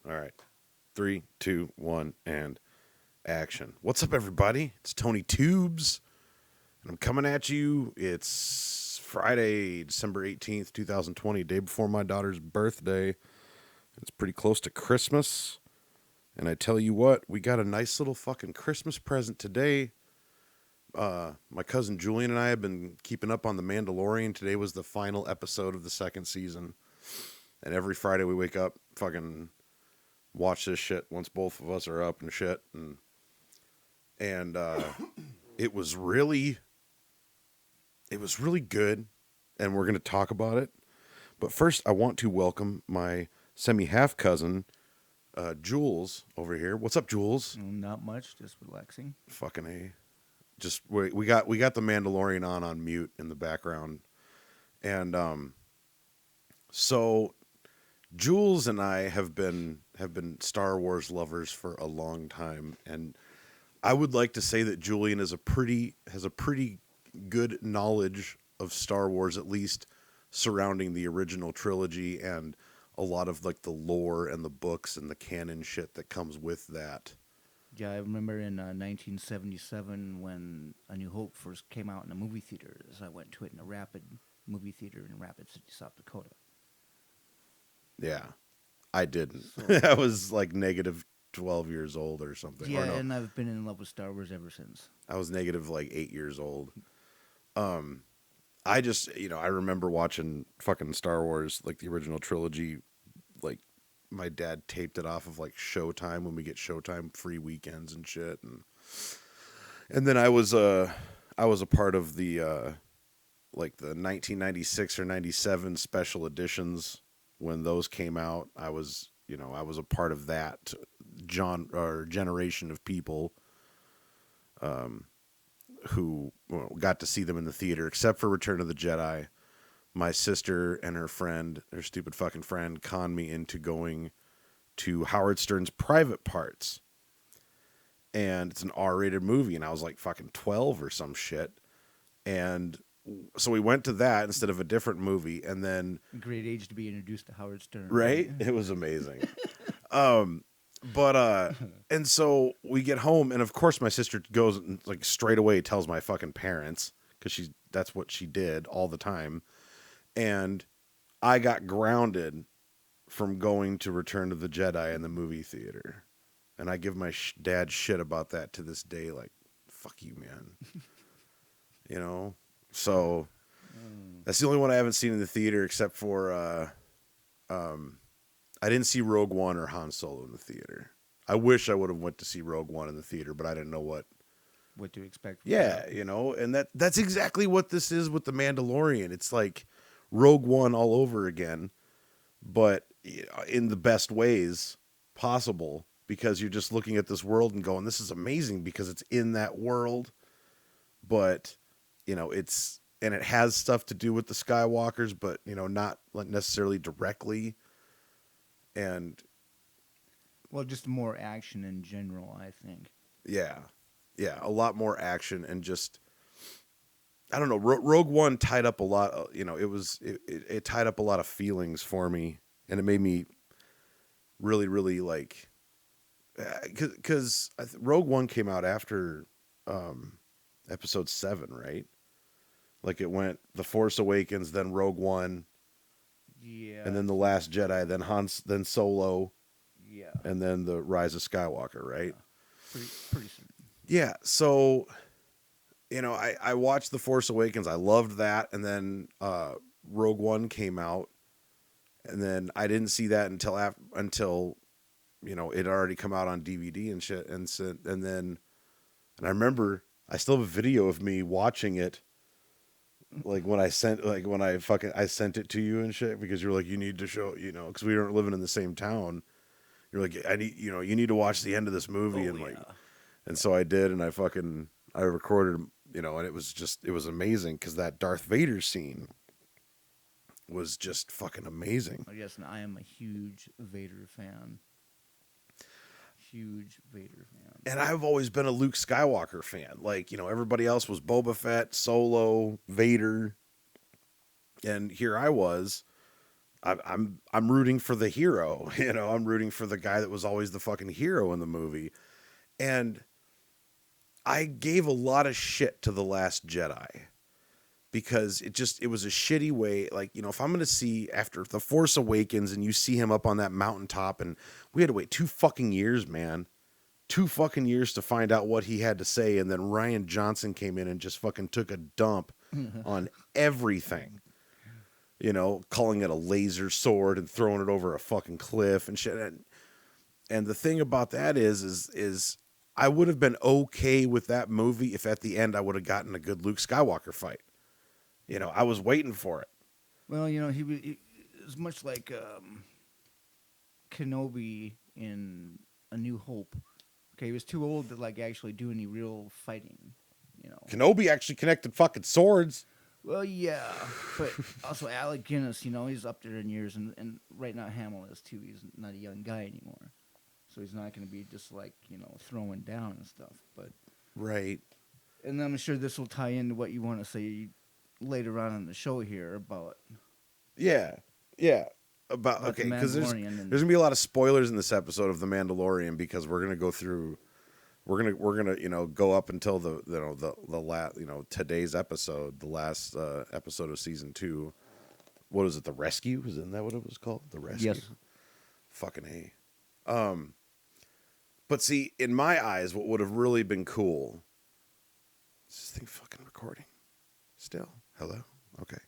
All right. 3, 2, 1, and action. What's up, everybody? It's Tony Tubes, and I'm coming at you. It's Friday, December 18th, 2020, day before my daughter's birthday. It's pretty close to Christmas. And I tell you what, we got a nice little fucking Christmas present today. My cousin Julian and I have been keeping up on The Mandalorian. Today was the final episode of the second season. And every Friday we wake up, fucking watch this shit once both of us are up and shit. And it was really good. And we're going to talk about it. But first, I want to welcome my semi-half cousin, Julz, over here. What's up, Julz? Not much, just relaxing. Fucking A. Just we got the Mandalorian on mute in the background. And so Julz and I have been Star Wars lovers for a long time, and I would like to say that Julian has a pretty good knowledge of Star Wars, at least surrounding the original trilogy and a lot of like the lore and the books and the canon shit that comes with that. Yeah, I remember in 1977 when A New Hope first came out in the movie theaters. I went to it in a Rapid movie theater in Rapid City, South Dakota. Yeah, I didn't. So, I was like negative 12 years old or something. yeah, Or no, and I've been in love with Star Wars ever since. I was negative like 8 years old. I just, I remember watching fucking Star Wars, like the original trilogy. Like my dad taped it off of like Showtime when we get Showtime free weekends and shit. And then I was a part of the like the 1996 or 97 special editions when those came out. I was a part of that generation of people who got to see them in the theater, except for Return of the Jedi. My sister and her stupid fucking friend, conned me into going to Howard Stern's Private Parts. And it's an R-rated movie, and I was like fucking 12 or some shit. And so we went to that instead of a different movie, and then... Great age to be introduced to Howard Stern. Right? It was amazing. But and so we get home, and of course my sister goes and like straight away tells my fucking parents, because that's what she did all the time. And I got grounded from going to Return of the Jedi in the movie theater. And I give my dad shit about that to this day. Like, fuck you, man. So that's the only one I haven't seen in the theater, except for I didn't see Rogue One or Han Solo in the theater. I wish I would have went to see Rogue One in the theater, but I didn't know what to expect. Yeah, and that's exactly what this is with The Mandalorian. It's like Rogue One all over again, but in the best ways possible, because you're just looking at this world and going, this is amazing because it's in that world, but it has stuff to do with the Skywalkers, but not necessarily directly. And Well, just more action in general, I think. yeah, a lot more action, and just I don't know. Rogue One tied up a lot. It tied up a lot of feelings for me, and it made me really, really like, because Rogue One came out after Episode 7, right? Like it went The Force Awakens, then Rogue One, Yeah. and then The Last Jedi, then Solo, Yeah. and then The Rise of Skywalker, right? Pretty soon. Yeah. So, I watched The Force Awakens. I loved that, and then Rogue One came out, and then I didn't see that until it had already come out on DVD and shit, and I remember I still have a video of me watching it. Like when I sent it to you and shit, because you're like, you need to show, because we weren't living in the same town. You're like, you need to watch the end of this movie. And so I did. And I recorded, and it was amazing. Cause that Darth Vader scene was just fucking amazing. Oh, yes. And I am a huge Vader fan. And I've always been a Luke Skywalker fan. Like, everybody else was Boba Fett, Solo, Vader. And here I was, I'm rooting for the hero. You know, I'm rooting for the guy that was always the fucking hero in the movie. And I gave a lot of shit to The Last Jedi because it was a shitty way. Like, you know, if I'm going to see after The Force Awakens and you see him up on that mountaintop, and we had to wait 2 fucking years, man. 2 fucking years to find out what he had to say. And then Ryan Johnson came in and just fucking took a dump on everything. You know, calling it a laser sword and throwing it over a fucking cliff and shit. And the thing about that is I would have been okay with that movie if at the end I would have gotten a good Luke Skywalker fight. You know, I was waiting for it. Well, you know, he was much like Kenobi in A New Hope. Okay, he was too old to like actually do any real fighting. You know. Kenobi actually connected fucking swords. Well, yeah, but also Alec Guinness, you know, he's up there in years, and right now Hamill is too. He's not a young guy anymore, so he's not going to be just like, you know, throwing down and stuff. But right, and I'm sure this will tie into what you want to say later on in the show here about. Yeah, about okay, because there's and gonna be a lot of spoilers in this episode of The Mandalorian because we're gonna go through. We're gonna you know go up until the last, you know, today's episode, the last episode of season 2. What is it? The Rescue? Isn't that what it was called? The Rescue. Yes. Fucking A. But see, in my eyes, what would have really been cool. Is this thing fucking recording? Still? Hello? Okay.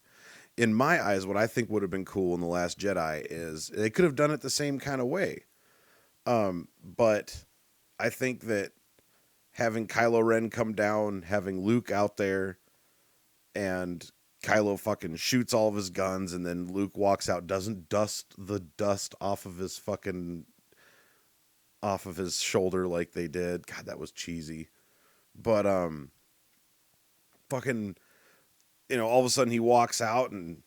In my eyes, what I think would have been cool in The Last Jedi is they could have done it the same kind of way. But I think that having Kylo Ren come down, having Luke out there, and Kylo fucking shoots all of his guns, and then Luke walks out, doesn't dust the dust off of his shoulder like they did. God, that was cheesy. But fucking, you know, all of a sudden he walks out and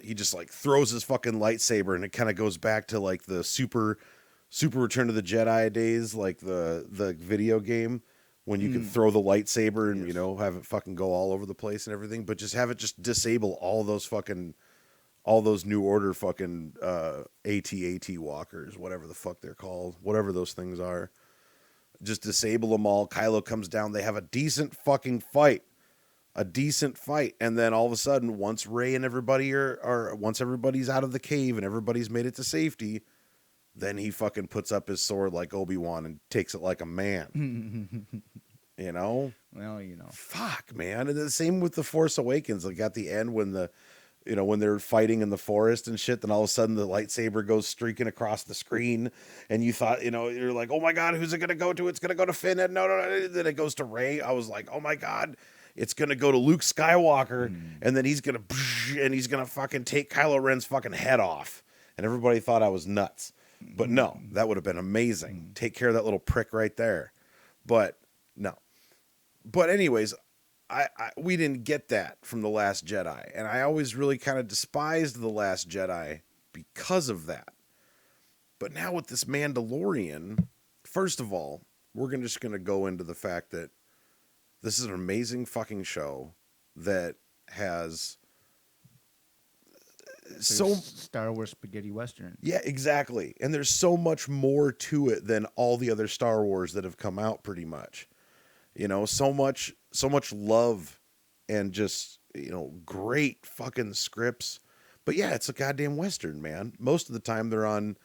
he just like throws his fucking lightsaber, and it kind of goes back to like the super Return of the Jedi days, like the video game when you can throw the lightsaber and, you know, have it fucking go all over the place and everything, but just have it just disable all those New Order fucking AT-AT walkers, whatever the fuck they're called, whatever those things are. Just disable them all. Kylo comes down. They have a decent fucking fight. And then all of a sudden, once Rey and everybody once everybody's out of the cave and everybody's made it to safety, then he fucking puts up his sword like Obi-Wan and takes it like a man. You know? Well, you know. Fuck, man. And the same with The Force Awakens. Like at the end when when they're fighting in the forest and shit, then all of a sudden the lightsaber goes streaking across the screen, and you thought, you know, you're like, oh my God, who's it going to go to? It's going to go to Finn. And no. Then it goes to Rey. I was like, oh my God, it's going to go to Luke Skywalker. And then he's going to fucking take Kylo Ren's fucking head off. And everybody thought I was nuts. But no, that would have been amazing. Take care of that little prick right there. But no. But anyways, we didn't get that from The Last Jedi. And I always really kind of despised The Last Jedi because of that. But now with this Mandalorian, first of all, we're just going to go into the fact that this is an amazing fucking show that has so Star Wars spaghetti western. Yeah, exactly. And there's so much more to it than all the other Star Wars that have come out pretty much. You know, so much love and just, you know, great fucking scripts. But yeah, it's a goddamn western, man. Most of the time they're on,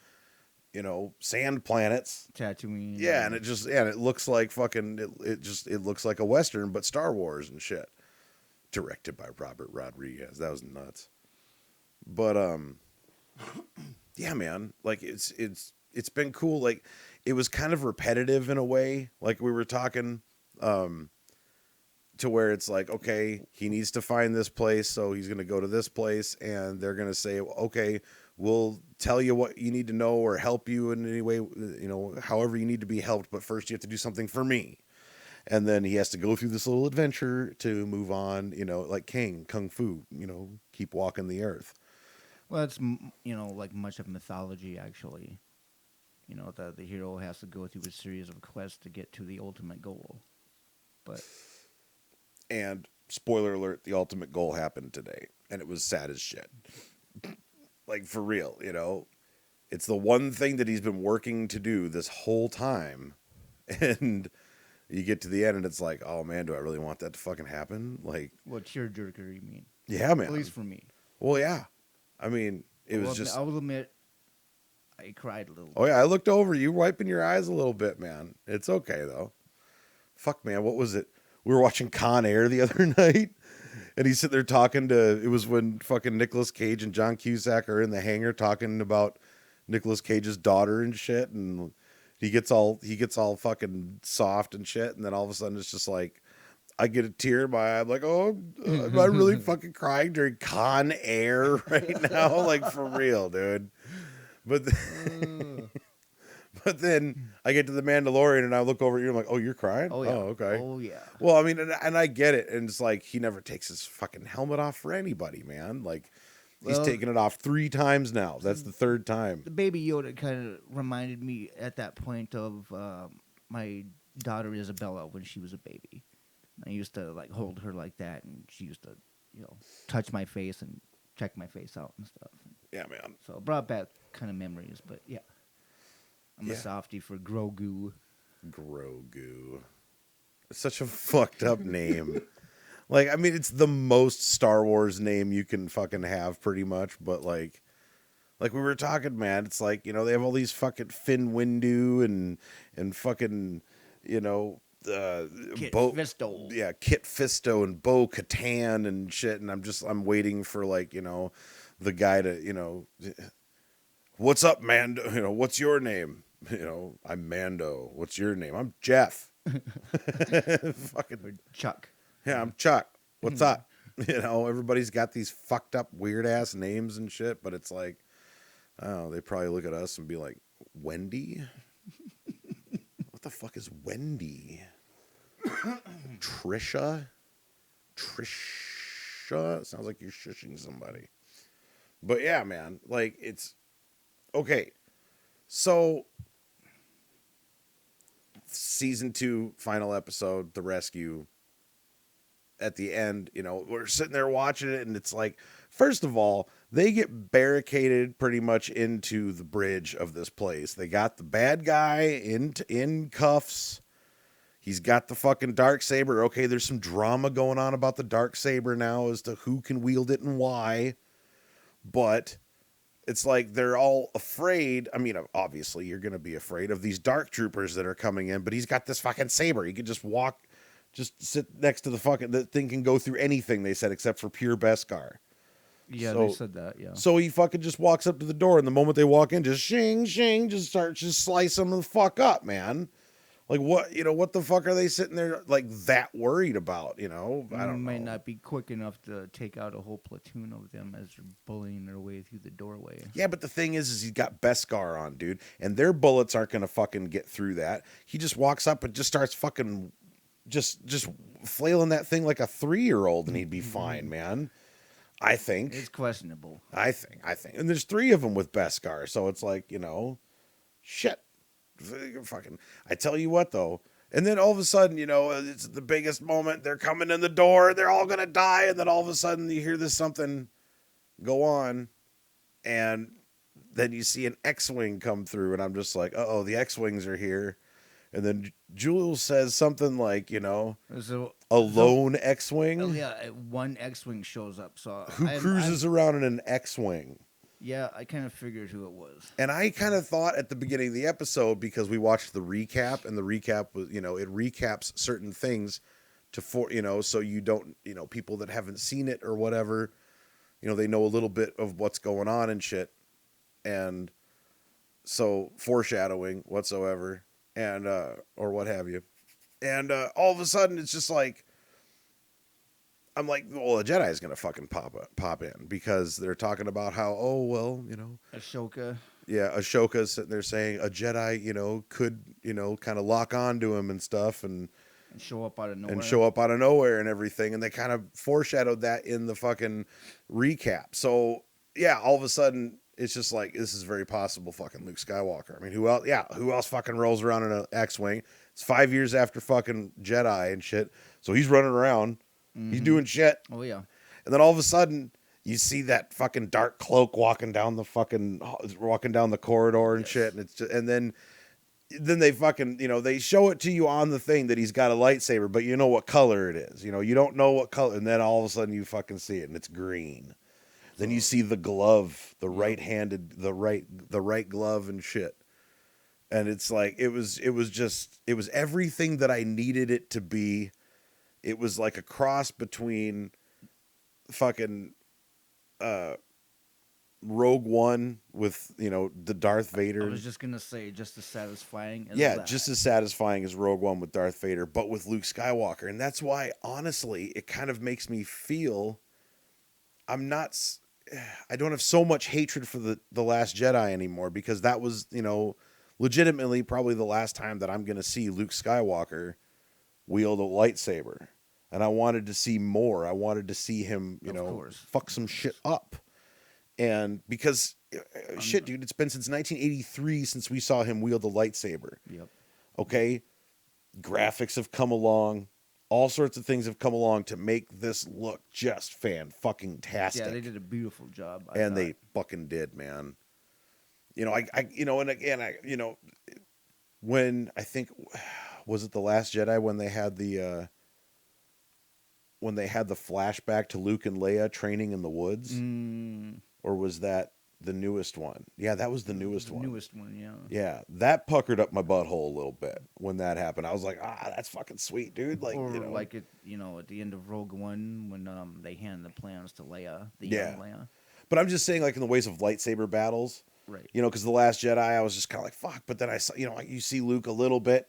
you know, sand planets. Tatooine. Yeah, and it looks like fucking it looks like a western but Star Wars and shit. Directed by Robert Rodriguez. That was nuts. But yeah, man, like it's been cool. Like it was kind of repetitive in a way, like we were talking, to where it's like, okay, he needs to find this place, so he's gonna go to this place, and they're gonna say, okay, we'll tell you what you need to know or help you in any way, you know, however you need to be helped, but first you have to do something for me. And then he has to go through this little adventure to move on, you know, like Kung Fu, you know, keep walking the earth. Well, it's, you know, like much of mythology, actually. You know, the hero has to go through a series of quests to get to the ultimate goal. But and spoiler alert, the ultimate goal happened today, and it was sad as shit. Like, for real, you know? It's the one thing that he's been working to do this whole time. And you get to the end and it's like, oh man, do I really want that to fucking happen? Like, Well, tearjerker, you mean? yeah, man. At least for me. Well, yeah. I mean, it was just. I will admit, I cried a little. Oh, yeah, I looked over. You wiping your eyes a little bit, man. It's okay, though. Fuck, man. What was it? We were watching Con Air the other night. And he's sitting there talking to. It was when fucking Nicolas Cage and John Cusack are in the hangar talking about Nicolas Cage's daughter and shit. And he gets all fucking soft and shit. And then all of a sudden it's just like, I get a tear in my eye. I'm like, oh, am I really fucking crying during Con Air right now? Like, for real, dude. But but then I get to the Mandalorian and I look over at you and I'm like, oh, you're crying? Oh, yeah. Oh, okay. Oh, yeah. Well, I mean, and I get it. And it's like, he never takes his fucking helmet off for anybody, man. Like, he's taken it off 3 times now. That's the 3rd time. The Baby Yoda kind of reminded me at that point of my daughter Isabella when she was a baby. I used to like hold her like that, and she used to, touch my face and check my face out and stuff. Yeah, man. So it brought back kind of memories, but yeah. I'm a softie for Grogu. Grogu. It's such a fucked up name. Like, I mean, it's the most Star Wars name you can fucking have, pretty much. But like we were talking, man, it's like, they have all these fucking Finn Windu and fucking, Kit Fisto. Yeah, Kit Fisto and Bo Katan and shit. And I'm waiting for, like, the guy to, what's up, Mando? What's your name? I'm Mando. What's your name? I'm Jeff. Fucking Chuck. Yeah, I'm Chuck. What's up? Everybody's got these fucked up weird ass names and shit, but it's like, oh, they probably look at us and be like, Wendy? What the fuck is Wendy? Trisha? Sounds like you're shushing somebody. But yeah, man, like, it's okay. So season 2, final episode, The Rescue. At the end, we're sitting there watching it, and it's like, first of all, they get barricaded pretty much into the bridge of this place. They got the bad guy in cuffs. He's got the fucking Darksaber. Okay, there's some drama going on about the Darksaber now as to who can wield it and why. But it's like they're all afraid. I mean, obviously, you're going to be afraid of these dark troopers that are coming in, but he's got this fucking saber. He could just sit next to the thing can go through anything, they said, except for pure Beskar. Yeah, they said that, yeah. So he fucking just walks up to the door, and the moment they walk in, just shing, shing, just slice them the fuck up, man. Like, what, what the fuck are they sitting there, like, that worried about, I don't know. Might not be quick enough to take out a whole platoon of them as they're bullying their way through the doorway. Yeah, but the thing is he's got Beskar on, dude, and their bullets aren't going to fucking get through that. He just walks up and just starts fucking just flailing that thing like a 3-year-old, and he'd be fine, man. I think. It's questionable. I think. And there's 3 of them with Beskar, so it's like, shit. Fucking, I tell you what, though. And then all of a sudden, it's the biggest moment. They're coming in the door. They're all going to die. And then all of a sudden you hear this something go on. And then you see an X-Wing come through. And I'm just like, uh-oh, the X-Wings are here. And then Julz says something like, a lone X-Wing. Oh, yeah, one X-Wing shows up. So who cruises around in an X-Wing? Yeah, I kind of figured who it was. And I kind of thought at the beginning of the episode, because we watched the recap, and the recap was, it recaps certain things so you don't, people that haven't seen it or whatever, they know a little bit of what's going on and shit. And so foreshadowing whatsoever, and, or what have you. And, all of a sudden it's just like, I'm like, well, a Jedi is going to fucking pop in, because they're talking about how, Ahsoka. Yeah, Ahsoka's sitting there saying a Jedi, could, kind of lock on to him and stuff and show up out of nowhere. And show up out of nowhere and everything. And they kind of foreshadowed that in the fucking recap. So, yeah, all of a sudden, it's just like, this is very possible fucking Luke Skywalker. I mean, who else fucking rolls around in an X-Wing? It's 5 years after fucking Jedi and shit. So he's running around. Mm-hmm. He's doing shit. Oh, yeah. And then all of a sudden, you see that fucking dark cloak walking down the corridor and shit, and it's just, and then they fucking, they show it to you on the thing that he's got a lightsaber, but you know what color it is. You don't know what color, and then all of a sudden you fucking see it, and it's green. Then you see the glove, the right-handed, the right glove and shit. And it's like it was everything that I needed it to be. It was like a cross between fucking Rogue One with, the Darth Vader. I was just gonna say, just as satisfying as yeah, that. just as satisfying as Rogue One with Darth Vader, but with Luke Skywalker. And that's why, honestly, it kind of makes me feel I don't have so much hatred for the Last Jedi anymore, because that was, legitimately probably the last time that I'm going to see Luke Skywalker wield a lightsaber. And I wanted to see more. I wanted to see him, fuck some shit up. And because, shit, dude, it's been since 1983 since we saw him wield the lightsaber. Yep. Okay? Graphics have come along. All sorts of things have come along to make this look just fan-fucking-tastic. Yeah, they did a beautiful job. They fucking did, man. And again, when I think, was it The Last Jedi when they had the flashback to Luke and Leia training in the woods? Or was that the newest one? Yeah, that was the newest one. Newest one, yeah. Yeah, that puckered up my butthole a little bit when that happened. I was like, that's fucking sweet, dude. Like, like at the end of Rogue One when they hand the plans to Leia, young Leia. But I'm just saying, like, in the ways of lightsaber battles, right? Because The Last Jedi, I was just kind of like, fuck. But then I saw, you see Luke a little bit,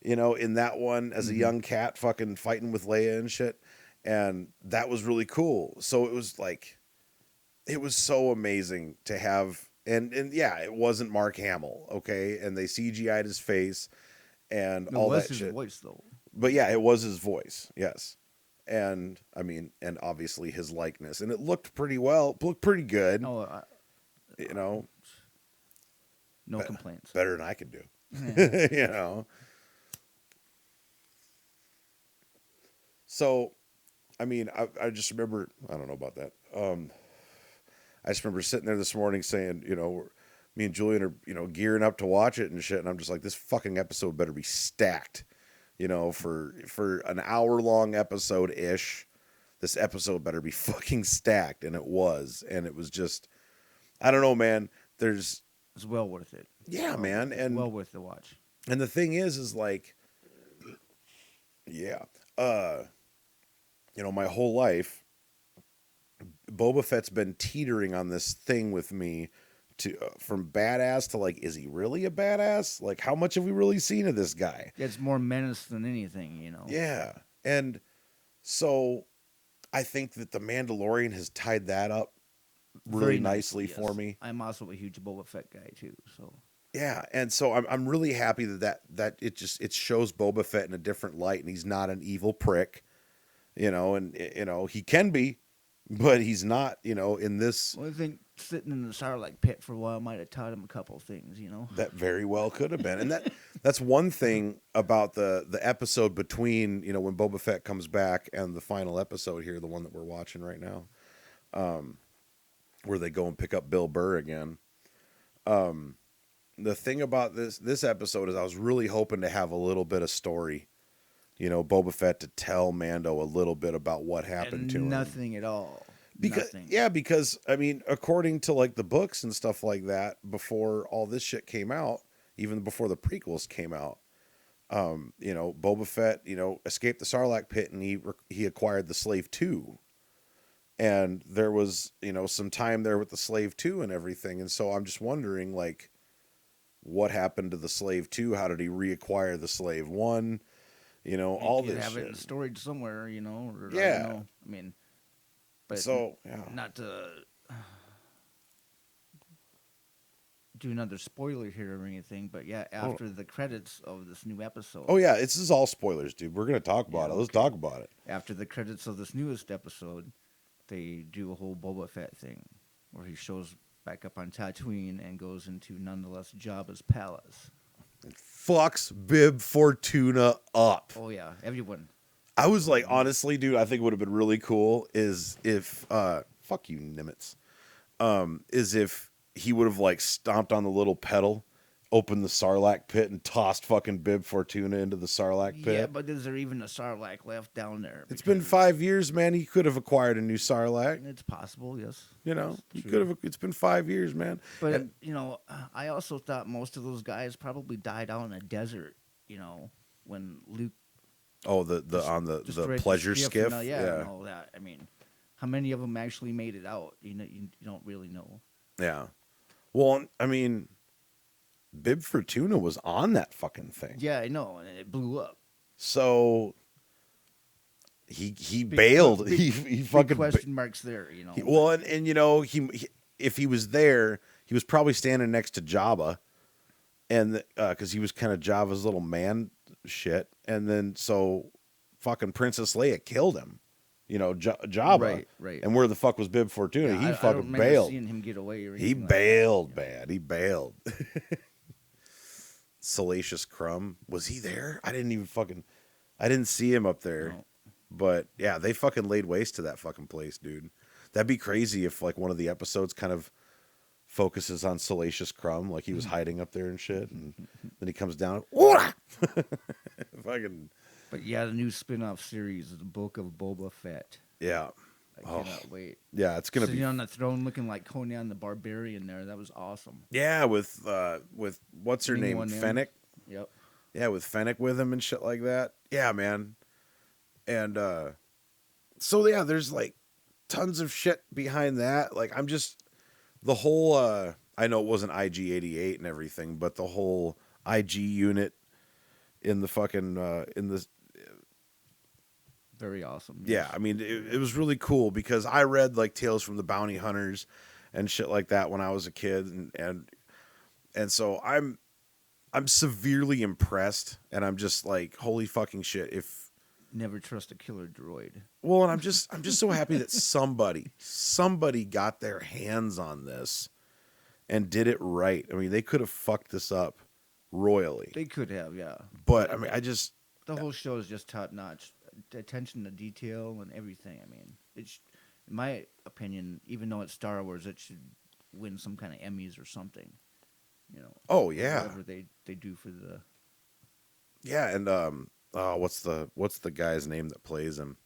in that one as a young cat, fucking fighting with Leia and shit, and that was really cool. So it was like, it was so amazing to have. And yeah, it wasn't Mark Hamill, okay? And they CGI'd his face and all that shit. It was his voice, though. But yeah, it was his voice, yes. And, I mean, and obviously his likeness. And it looked pretty well, looked pretty good. No complaints. Better than I could do, So, I mean, I just remember, I don't know about that. I just remember sitting there this morning saying, me and Julian are, gearing up to watch it and shit. And I'm just like, this fucking episode better be stacked, for an hour-long episode-ish. This episode better be fucking stacked. And it was. And it was just, I don't know, man. It's well worth it. Yeah, man. And well worth the watch. And the thing is like, yeah, my whole life, Boba Fett's been teetering on this thing with me to from badass to like, is he really a badass? Like, how much have we really seen of this guy? Yeah, it's more menace than anything, Yeah. And so I think that The Mandalorian has tied that up really nicely for me. I'm also a huge Boba Fett guy too, so. Yeah, and so I'm really happy that it shows Boba Fett in a different light, and he's not an evil prick, and he can be, but he's not, in this. Well, I think sitting in the Sarlacc pit for a while might have taught him a couple of things, That very well could have been, and that's one thing about the episode between, when Boba Fett comes back and the final episode here, the one that we're watching right now, where they go and pick up Bill Burr again. The thing about this episode is I was really hoping to have a little bit of story, Boba Fett to tell Mando a little bit about what happened to him. Nothing at all. Because I mean, according to like the books and stuff like that, before all this shit came out, even before the prequels came out, Boba Fett, escaped the Sarlacc pit and he acquired the Slave 2. And there was, some time there with the Slave 2 and everything. And so I'm just wondering, like, what happened to the Slave 2? How did he reacquire the Slave 1? All this have shit. It stored somewhere, or yeah. I don't know. I mean, but so, yeah. Not to do another spoiler here or anything, but yeah, after the credits of this new episode. Oh, yeah, this is all spoilers, dude. We're going to talk about it. Let's talk about it. After the credits of this newest episode, they do a whole Boba Fett thing where he shows back up on Tatooine and goes into nonetheless Jabba's palace. And fucks Bib Fortuna up. Oh yeah, everyone. I was like, honestly, dude, I think it would have been really cool is if fuck you, Nimitz, is if he would have like stomped on the little pedal, opened the Sarlacc pit, and tossed fucking Bib Fortuna into the Sarlacc pit. Yeah, but is there even a Sarlacc left down there? It's been 5 years, man. He could have acquired a new Sarlacc. It's possible, yes. You know, he could have. It's been 5 years, man. But I also thought most of those guys probably died out in a desert. You know, when Luke. Oh, the pleasure skiff. Yeah, and all that. I mean, how many of them actually made it out? You don't really know. Yeah. Well, I mean, Bib Fortuna was on that fucking thing. Yeah, I know, and it blew up. So he bailed. He fucking question marks there. And he if he was there, he was probably standing next to Jabba, and because he was kind of Jabba's little man shit, and then so fucking Princess Leia killed him. Jabba. Right. And where the fuck was Bib Fortuna? Yeah, he fucking bailed. Seeing him get away or he bailed, man. He bailed. Salacious Crumb, was he there? I didn't see him up there. No. But yeah, they fucking laid waste to that fucking place, dude. That'd be crazy if like one of the episodes kind of focuses on Salacious Crumb, like he was hiding up there and shit, and then he comes down. Fucking. But yeah, the new spin-off series is the Book of Boba Fett. Yeah. I cannot wait. Yeah, it's gonna be on the throne, looking like Conan the Barbarian. There, that was awesome. Yeah, with what's her name, Fennec. Yep. Yeah, with Fennec with him and shit like that. Yeah, man. And so yeah, there's like tons of shit behind that. Like I'm just the whole. I know it wasn't IG-88 and everything, but the whole IG unit in the fucking in the. Very awesome. Yes. Yeah, I mean, it was really cool because I read like Tales from the Bounty Hunters and shit like that when I was a kid, and so I'm severely impressed, and I'm just like, holy fucking shit! If never trust a killer droid. Well, and I'm just so happy that somebody got their hands on this and did it right. I mean, they could have fucked this up royally. They could have, yeah. But I mean, the whole show is just top notch. Attention to detail and everything. I mean, in my opinion, even though it's Star Wars, it should win some kind of Emmys or something. Oh yeah. Whatever they do for the. Yeah, and what's the guy's name that plays him?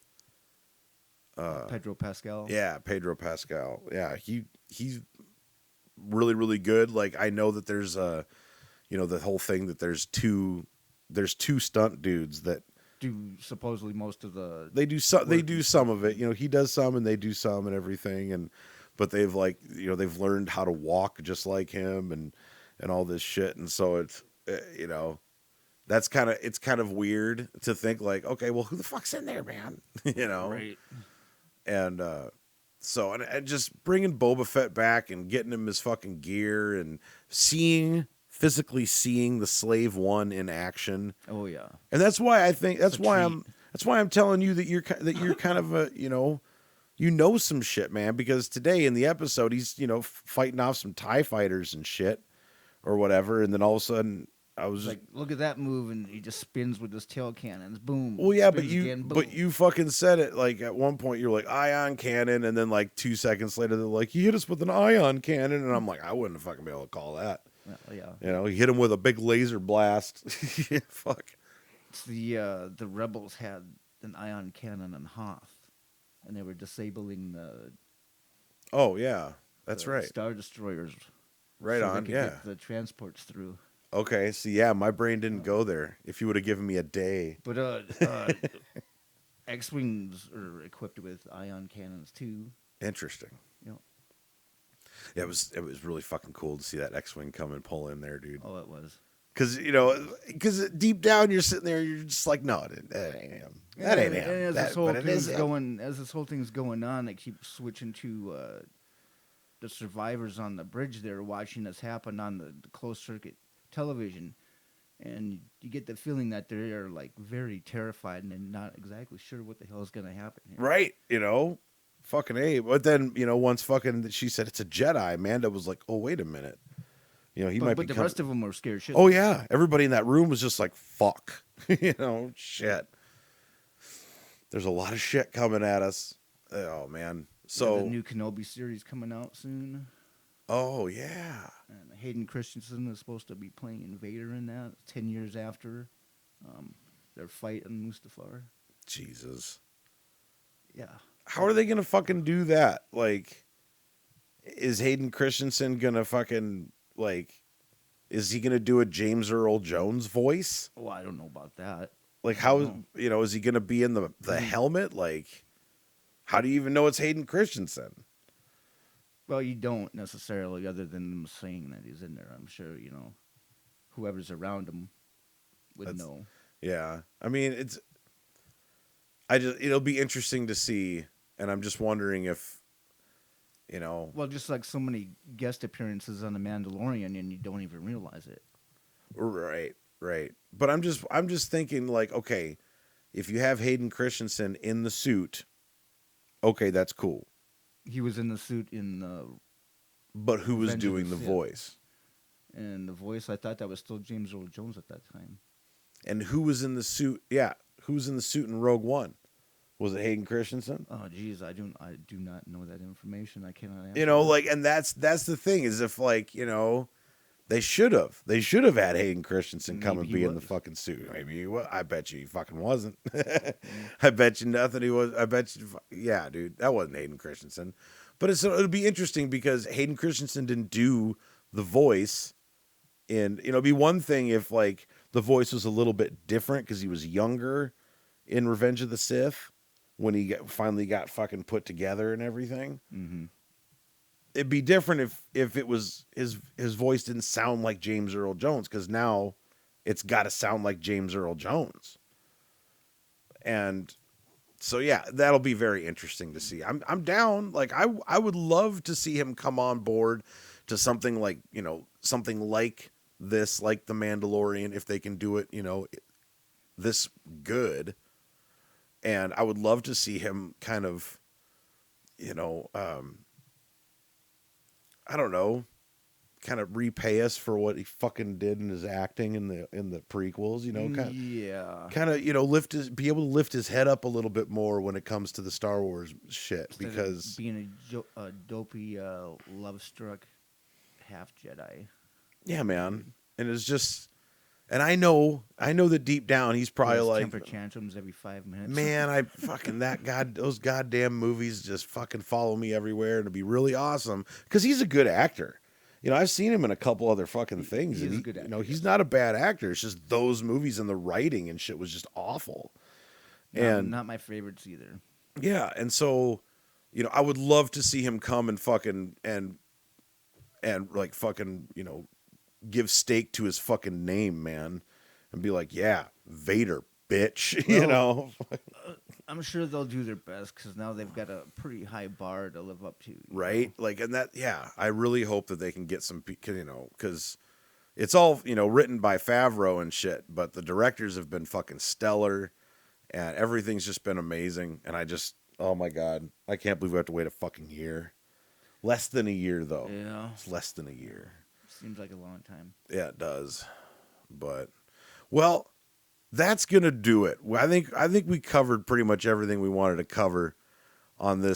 Pedro Pascal. Yeah, Pedro Pascal. Yeah, he's really, really good. Like I know that there's the whole thing that there's two stunt dudes that do supposedly most of the. They do some of it. He does some and they do some and everything, but they've they've learned how to walk just like him and all this shit, and so it's it's kind of weird to think like, okay, well, who the fuck's in there, man? Right. And so and just bringing Boba Fett back and getting him his fucking gear and physically seeing the Slave One in action. Oh yeah. And that's why I think that's why I'm telling you that you're kind of a some shit, man, because today in the episode he's fighting off some TIE fighters and shit or whatever, and then all of a sudden I was like, look at that move, and he just spins with his tail cannons. Boom. Well, yeah, but you fucking said it like at one point you're like ion cannon, and then like 2 seconds later they're like, he hit us with an ion cannon, and I'm like, I wouldn't fucking be able to call that. Yeah. He hit him with a big laser blast. Fuck. It's the rebels had an ion cannon on Hoth, and they were disabling the. Oh yeah, that's right. Star destroyers. Right on. They could get the transports through. Okay, so yeah, my brain didn't go there. If you would have given me a day. But X-wings are equipped with ion cannons too. Interesting. Yeah, it was really fucking cool to see that X-wing come and pull in there, dude. Oh, it was. Because deep down you're sitting there, you're just like, no, that ain't him. That ain't him. And as this whole thing's going on, they keep switching to the survivors on the bridge there, watching this happen on the closed circuit television, and you get the feeling that they're like very terrified and not exactly sure what the hell is going to happen here. Right, fucking A. But then once fucking she said it's a Jedi, Amanda was like, oh wait a minute, But the rest of them were scared shit. Oh yeah, everybody in that room was just like, fuck, shit. There's a lot of shit coming at us. Oh man, So, the new Kenobi series coming out soon. oh yeah, And Hayden Christensen is supposed to be playing Vader in that 10 years after their fight on Mustafar. Jesus. Yeah. How are they gonna fucking do that? Like, is Hayden Christensen gonna fucking like? Is he gonna do a James Earl Jones voice? Well, I don't know about that. Like, I don't how know. is he gonna be in the helmet? Like, how do you even know it's Hayden Christensen? Well, you don't necessarily, other than them saying that he's in there. I'm sure, whoever's around him would know. Yeah, I mean, it'll be interesting to see, and I'm just wondering if, Well, just like so many guest appearances on The Mandalorian, and you don't even realize it. right, right. But I'm just thinking, like, okay, if you have Hayden Christensen in the suit, okay, that's cool. He was in the suit in the But who was Revenge of doing the Sith. voice? And the voice, I thought that was still James Earl Jones at that time. And who was in the suit? Yeah, who was in the suit in Rogue One? Was it Hayden Christensen? Oh, geez, I do not know that information. I cannot answer. that. Like, and that's the thing is if like they should have had Hayden Christensen come Maybe and he be in the was. fucking suit. Maybe he was. I bet you he fucking wasn't. I bet you nothing he was. I bet you, yeah, dude, that wasn't Hayden Christensen. But it'll be interesting because Hayden Christensen didn't do the voice. And it'd be one thing if like the voice was a little bit different because he was younger in Revenge of the Sith when he finally got fucking put together and everything. Mm-hmm. It'd be different if it was his voice didn't sound like James Earl Jones, because now it's got to sound like James Earl Jones. And so yeah, that'll be very interesting to see. I'm down. Like I would love to see him come on board to something like something like this, like The Mandalorian, if they can do it this good. And I would love to see him kind of I don't know, kind of repay us for what he fucking did in his acting in the prequels, kind of be able to lift his head up a little bit more when it comes to the Star Wars shit. Instead Because of being a dopey, love-struck half Jedi. yeah, man, and it's just, and I know that deep down he's probably Those like, temper tantrums every 5 minutes. man, I fucking those goddamn movies just fucking follow me everywhere, and it'd be really awesome because he's a good actor. I've seen him in a couple other fucking things. He is and a good actor, he's not a bad actor. It's just those movies and the writing and shit was just awful. And not my favorites either. yeah, and so, I would love to see him come and fucking and like fucking, give stake to his fucking name, man, and be like, yeah, Vader, bitch, I'm sure they'll do their best because now they've got a pretty high bar to live up to. Right? Like, and that, yeah, I really hope that they can get some, because it's all, written by Favreau and shit, but the directors have been fucking stellar and everything's just been amazing. And oh my God, I can't believe we have to wait a fucking year. Less than a year, though. Yeah. It's less than a year. Seems like a long time. Yeah, it does. But, well, that's gonna do it. I think we covered pretty much everything we wanted to cover on the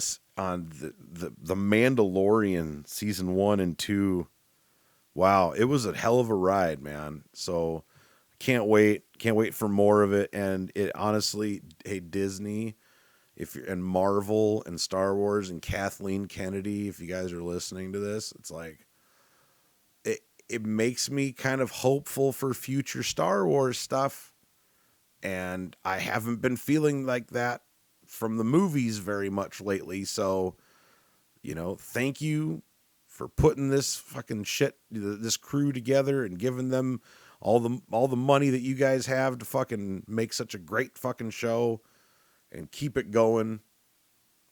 Mandalorian season 1 and 2. Wow, it was a hell of a ride, man. So can't wait for more of it. And it honestly, hey, Disney, if you're and Marvel and Star Wars and Kathleen Kennedy, if you guys are listening to this, it's like it makes me kind of hopeful for future Star Wars stuff. And I haven't been feeling like that from the movies very much lately. So, thank you for putting this fucking shit, this crew together and giving them all the money that you guys have to fucking make such a great fucking show and keep it going.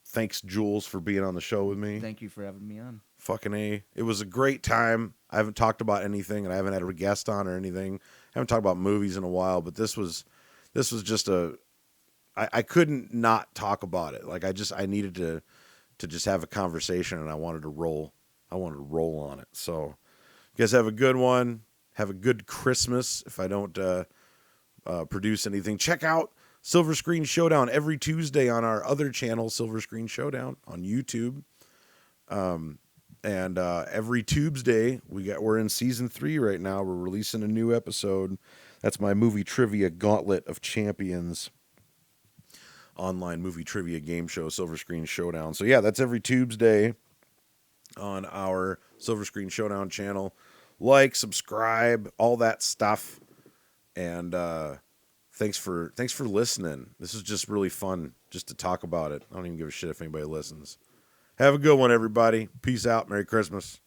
Thanks, Julz, for being on the show with me. Thank you for having me on. Fucking A. It was a great time. I haven't talked about anything, and I haven't had a guest on or anything. I haven't talked about movies in a while, but this was just I couldn't not talk about it. Like I needed to just have a conversation, and I wanted to roll on it. So you guys have a good one. Have a good Christmas. If I don't produce anything, check out Silver Screen Showdown every Tuesday on our other channel, Silver Screen Showdown on YouTube. And every Tuesday we're in season 3 right now. We're releasing a new episode. That's my movie trivia Gauntlet of Champions online movie trivia game show, Silver Screen Showdown. So yeah, that's every Tuesday on our Silver Screen Showdown channel. Like, subscribe, all that stuff. And thanks for listening. This is just really fun just to talk about it. I don't even give a shit if anybody listens. Have a good one, everybody. Peace out. Merry Christmas.